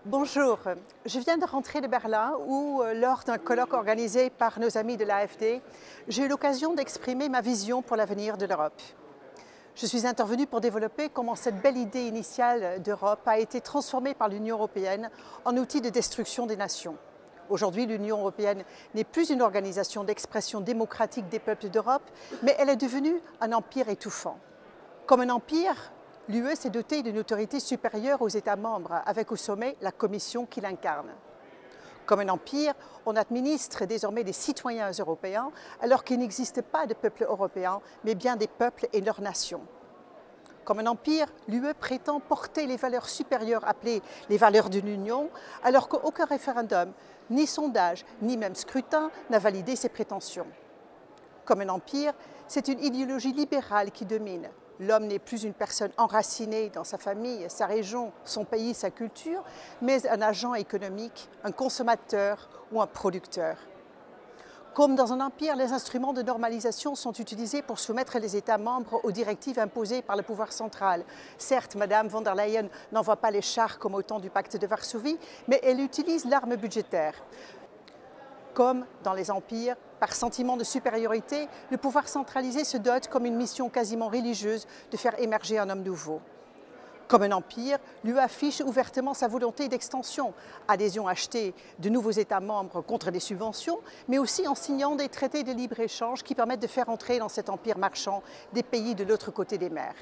Bonjour, je viens de rentrer de Berlin où, lors d'un colloque organisé par nos amis de l'AfD, j'ai eu l'occasion d'exprimer ma vision pour l'avenir de l'Europe. Je suis intervenue pour développer comment cette belle idée initiale d'Europe a été transformée par l'Union européenne en outil de destruction des nations. Aujourd'hui, l'Union européenne n'est plus une organisation d'expression démocratique des peuples d'Europe, mais elle est devenue un empire étouffant. Comme un empire, l'UE s'est dotée d'une autorité supérieure aux États membres, avec au sommet la Commission qui l'incarne. Comme un empire, on administre désormais des citoyens européens, alors qu'il n'existe pas de peuple européen, mais bien des peuples et leurs nations. Comme un empire, l'UE prétend porter les valeurs supérieures appelées les valeurs de l'Union, alors qu'aucun référendum, ni sondage, ni même scrutin n'a validé ces prétentions. Comme un empire, c'est une idéologie libérale qui domine. L'homme n'est plus une personne enracinée dans sa famille, sa région, son pays, sa culture, mais un agent économique, un consommateur ou un producteur. Comme dans un empire, les instruments de normalisation sont utilisés pour soumettre les États membres aux directives imposées par le pouvoir central. Certes, Mme von der Leyen n'envoie pas les chars comme au temps du pacte de Varsovie, mais elle utilise l'arme budgétaire. Comme dans les empires, par sentiment de supériorité, le pouvoir centralisé se dote comme une mission quasiment religieuse de faire émerger un homme nouveau. Comme un empire, l'UE affiche ouvertement sa volonté d'extension, adhésion achetée de nouveaux États membres contre des subventions, mais aussi en signant des traités de libre-échange qui permettent de faire entrer dans cet empire marchand des pays de l'autre côté des mers.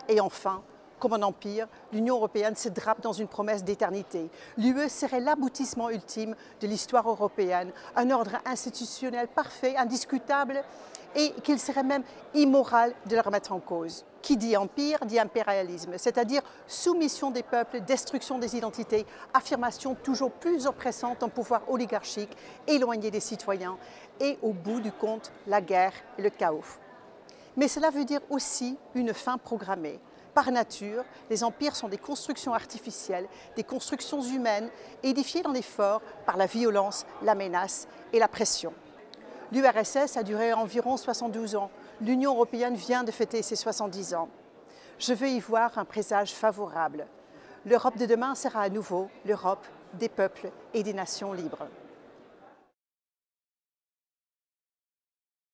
Et enfin, comme un empire, l'Union européenne se drape dans une promesse d'éternité. L'UE serait l'aboutissement ultime de l'histoire européenne, un ordre institutionnel parfait, indiscutable, et qu'il serait même immoral de le remettre en cause. Qui dit empire dit impérialisme, c'est-à-dire soumission des peuples, destruction des identités, affirmation toujours plus oppressante d'un pouvoir oligarchique, éloigné des citoyens, et au bout du compte, la guerre et le chaos. Mais cela veut dire aussi une fin programmée. Par nature, les empires sont des constructions artificielles, des constructions humaines, édifiées dans l'effort par la violence, la menace et la pression. L'URSS a duré environ 72 ans. L'Union européenne vient de fêter ses 70 ans. Je veux y voir un présage favorable. L'Europe de demain sera à nouveau l'Europe des peuples et des nations libres.